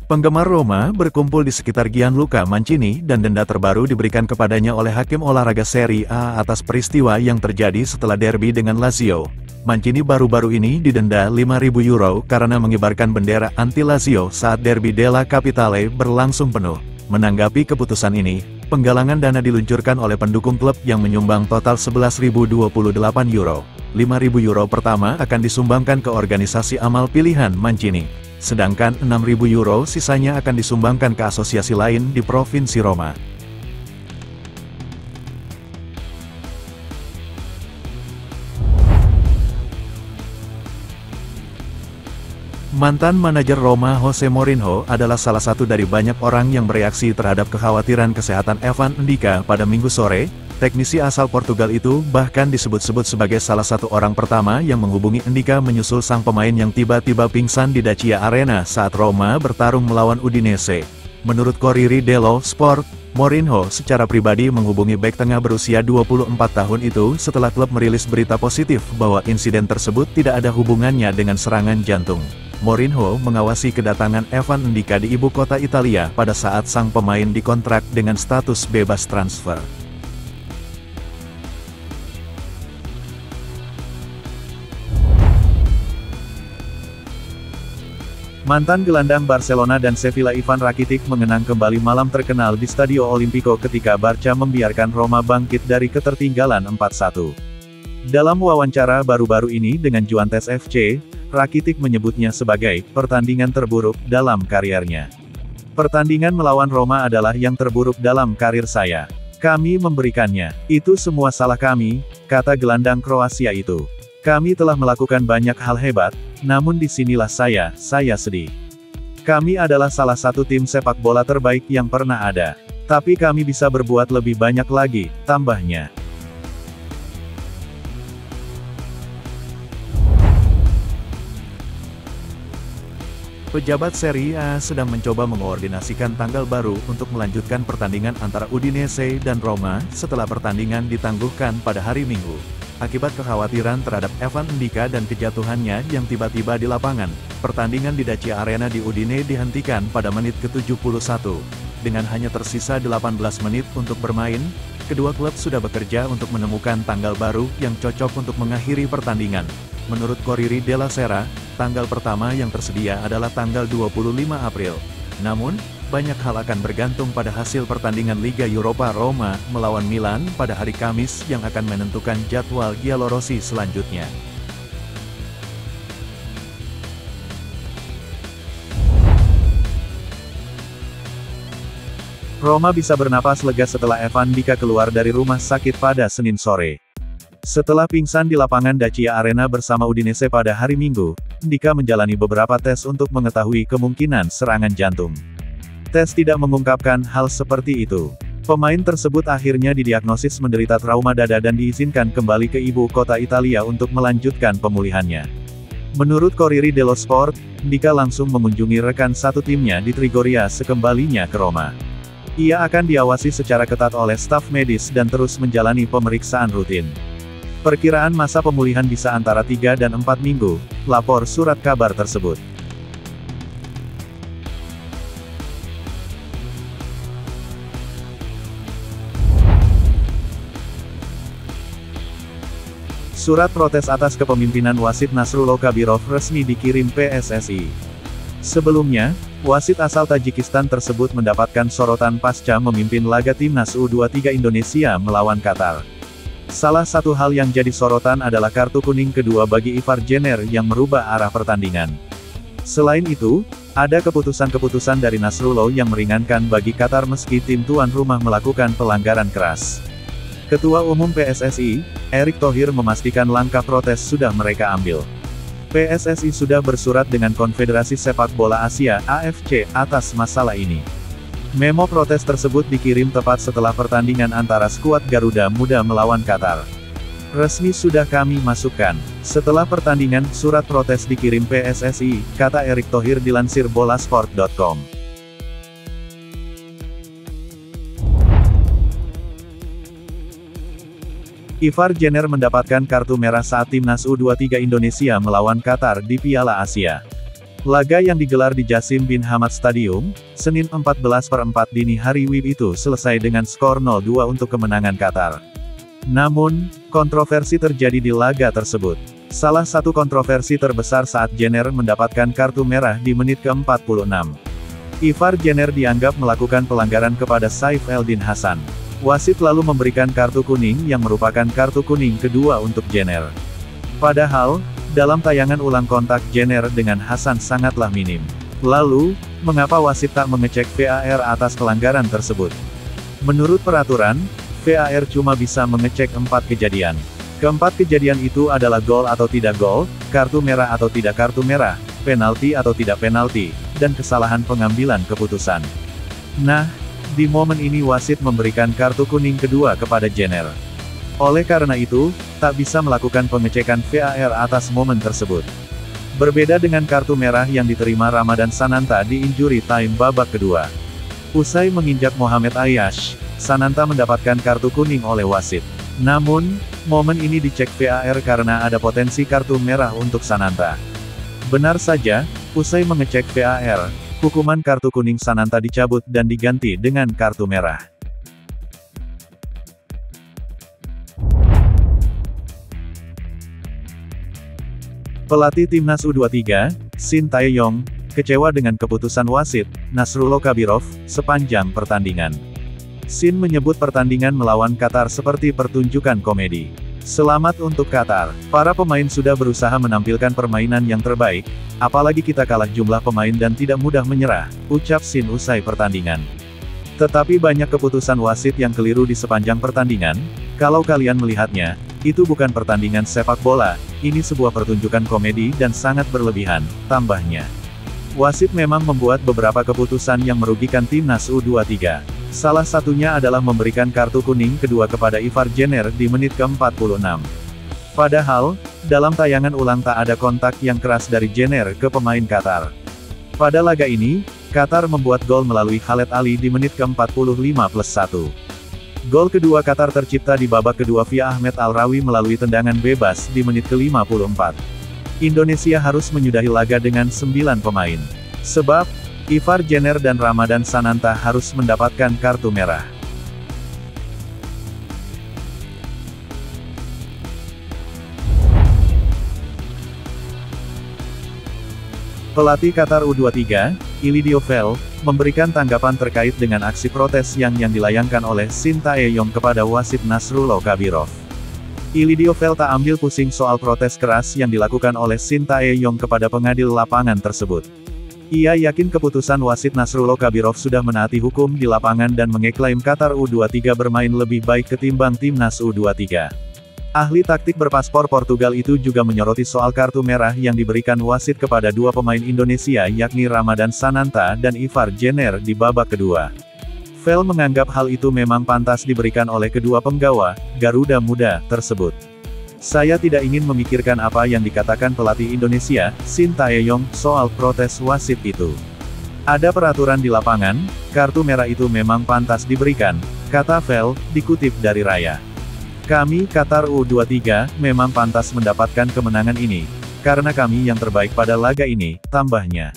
Penggemar Roma berkumpul di sekitar Gianluca Mancini dan denda terbaru diberikan kepadanya oleh Hakim Olahraga Serie A atas peristiwa yang terjadi setelah derby dengan Lazio. Mancini baru-baru ini didenda €5.000 karena mengibarkan bendera anti-Lazio saat derby della Capitale berlangsung penuh. Menanggapi keputusan ini, penggalangan dana diluncurkan oleh pendukung klub yang menyumbang total €11.028. €5.000 pertama akan disumbangkan ke organisasi amal pilihan Mancini. Sedangkan €6.000 sisanya akan disumbangkan ke asosiasi lain di Provinsi Roma. Mantan manajer Roma Jose Mourinho adalah salah satu dari banyak orang yang bereaksi terhadap kekhawatiran kesehatan Evan Ndika pada Minggu sore. Teknisi asal Portugal itu bahkan disebut-sebut sebagai salah satu orang pertama yang menghubungi Ndika menyusul sang pemain yang tiba-tiba pingsan di Dacia Arena saat Roma bertarung melawan Udinese. Menurut Corriere dello Sport, Mourinho secara pribadi menghubungi bek tengah berusia 24 tahun itu setelah klub merilis berita positif bahwa insiden tersebut tidak ada hubungannya dengan serangan jantung. Mourinho mengawasi kedatangan Evan Ndika di ibu kota Italia pada saat sang pemain dikontrak dengan status bebas transfer. Mantan gelandang Barcelona dan Sevilla Ivan Rakitic mengenang kembali malam terkenal di Stadio Olimpico ketika Barca membiarkan Roma bangkit dari ketertinggalan 4-1. Dalam wawancara baru-baru ini dengan Juventus FC, Rakitic menyebutnya sebagai pertandingan terburuk dalam kariernya. Pertandingan melawan Roma adalah yang terburuk dalam karir saya. Kami memberikannya. Itu semua salah kami, kata gelandang Kroasia itu. Kami telah melakukan banyak hal hebat, namun disinilah saya sedih. Kami adalah salah satu tim sepak bola terbaik yang pernah ada. Tapi kami bisa berbuat lebih banyak lagi, tambahnya. Pejabat Serie A sedang mencoba mengkoordinasikan tanggal baru untuk melanjutkan pertandingan antara Udinese dan Roma setelah pertandingan ditangguhkan pada hari Minggu. Akibat kekhawatiran terhadap Evan Ndika dan kejatuhannya yang tiba-tiba di lapangan, pertandingan di Dacia Arena di Udine dihentikan pada menit ke-71. Dengan hanya tersisa 18 menit untuk bermain, kedua klub sudah bekerja untuk menemukan tanggal baru yang cocok untuk mengakhiri pertandingan. Menurut Corriere della Sera, tanggal pertama yang tersedia adalah tanggal 25 April. Namun, banyak hal akan bergantung pada hasil pertandingan Liga Eropa Roma melawan Milan pada hari Kamis yang akan menentukan jadwal giallorossi selanjutnya. Roma bisa bernapas lega setelah Evan Ndika keluar dari rumah sakit pada Senin sore. Setelah pingsan di lapangan Dacia Arena bersama Udinese pada hari Minggu, Ndika menjalani beberapa tes untuk mengetahui kemungkinan serangan jantung. Tes tidak mengungkapkan hal seperti itu. Pemain tersebut akhirnya didiagnosis menderita trauma dada dan diizinkan kembali ke ibu kota Italia untuk melanjutkan pemulihannya. Menurut Corriere dello Sport, Ndika langsung mengunjungi rekan satu timnya di Trigoria sekembalinya ke Roma. Ia akan diawasi secara ketat oleh staf medis dan terus menjalani pemeriksaan rutin. Perkiraan masa pemulihan bisa antara 3 dan 4 minggu, lapor surat kabar tersebut. Surat protes atas kepemimpinan wasit Nasrullah Kabirov resmi dikirim PSSI. Sebelumnya, wasit asal Tajikistan tersebut mendapatkan sorotan pasca memimpin laga timnas U23 Indonesia melawan Qatar. Salah satu hal yang jadi sorotan adalah kartu kuning kedua bagi Ivar Jenner yang merubah arah pertandingan. Selain itu, ada keputusan-keputusan dari Nasrullah yang meringankan bagi Qatar meski tim tuan rumah melakukan pelanggaran keras. Ketua Umum PSSI, Erick Thohir memastikan langkah protes sudah mereka ambil. PSSI sudah bersurat dengan Konfederasi Sepak Bola Asia (AFC) atas masalah ini. Memo protes tersebut dikirim tepat setelah pertandingan antara skuad Garuda Muda melawan Qatar. Resmi sudah kami masukkan. Setelah pertandingan, surat protes dikirim PSSI, kata Erick Thohir dilansir bolasport.com. Ivar Jenner mendapatkan kartu merah saat timnas U23 Indonesia melawan Qatar di Piala Asia. Laga yang digelar di Jassim bin Hamad Stadium, Senin 14/4 dini hari WIB itu selesai dengan skor 0-2 untuk kemenangan Qatar. Namun, kontroversi terjadi di laga tersebut. Salah satu kontroversi terbesar saat Jenner mendapatkan kartu merah di menit ke-46. Ivar Jenner dianggap melakukan pelanggaran kepada Saif Eldin Hassan. Wasit lalu memberikan kartu kuning yang merupakan kartu kuning kedua untuk Jenner. Padahal, dalam tayangan ulang kontak Jenner dengan Hassan sangatlah minim. Lalu, mengapa wasit tak mengecek VAR atas pelanggaran tersebut? Menurut peraturan, VAR cuma bisa mengecek 4 kejadian. Keempat kejadian itu adalah gol atau tidak gol, kartu merah atau tidak kartu merah, penalti atau tidak penalti, dan kesalahan pengambilan keputusan. Nah, di momen ini wasit memberikan kartu kuning kedua kepada Jenner. Oleh karena itu, tak bisa melakukan pengecekan VAR atas momen tersebut. Berbeda dengan kartu merah yang diterima Ramadan Sananta di injury time babak kedua. Usai menginjak Mohamed Ayash, Sananta mendapatkan kartu kuning oleh wasit. Namun, momen ini dicek VAR karena ada potensi kartu merah untuk Sananta. Benar saja, usai mengecek VAR, hukuman kartu kuning Sananta dicabut dan diganti dengan kartu merah. Pelatih Timnas U23, Shin Tae-yong, kecewa dengan keputusan wasit, Nasrullah Kabirov, sepanjang pertandingan. Shin menyebut pertandingan melawan Qatar seperti pertunjukan komedi. Selamat untuk Qatar. Para pemain sudah berusaha menampilkan permainan yang terbaik, apalagi kita kalah jumlah pemain dan tidak mudah menyerah, ucap Shin usai pertandingan. Tetapi banyak keputusan wasit yang keliru di sepanjang pertandingan. Kalau kalian melihatnya, itu bukan pertandingan sepak bola, ini sebuah pertunjukan komedi dan sangat berlebihan, tambahnya. Wasit memang membuat beberapa keputusan yang merugikan Timnas U23. Salah satunya adalah memberikan kartu kuning kedua kepada Ivar Jenner di menit ke-46. Padahal, dalam tayangan ulang tak ada kontak yang keras dari Jenner ke pemain Qatar. Pada laga ini, Qatar membuat gol melalui Khaled Ali di menit ke-45+1. Gol kedua Qatar tercipta di babak kedua via Ahmed Al-Rawi melalui tendangan bebas di menit ke-54. Indonesia harus menyudahi laga dengan 9 pemain. Sebab, Ivar Jenner dan Ramadan Sananta harus mendapatkan kartu merah. Pelatih Qatar U23, Ilidio Fel, memberikan tanggapan terkait dengan aksi protes yang dilayangkan oleh Shin Tae-yong kepada wasit Nasrullah Kabirov. Ilidio Fel tak ambil pusing soal protes keras yang dilakukan oleh Shin Tae-yong kepada pengadil lapangan tersebut. Ia yakin keputusan wasit Nasrullah Kabirov sudah menaati hukum di lapangan dan mengeklaim Qatar U23 bermain lebih baik ketimbang Timnas U23. Ahli taktik berpaspor Portugal itu juga menyoroti soal kartu merah yang diberikan wasit kepada dua pemain Indonesia yakni Ramadan Sananta dan Ivar Jenner di babak kedua. Fel menganggap hal itu memang pantas diberikan oleh kedua penggawa, Garuda Muda, tersebut. Saya tidak ingin memikirkan apa yang dikatakan pelatih Indonesia, Shin Tae-yong, soal protes wasit itu. Ada peraturan di lapangan, kartu merah itu memang pantas diberikan, kata Fel, dikutip dari Raya. Kami, Qatar U23, memang pantas mendapatkan kemenangan ini, karena kami yang terbaik pada laga ini, tambahnya.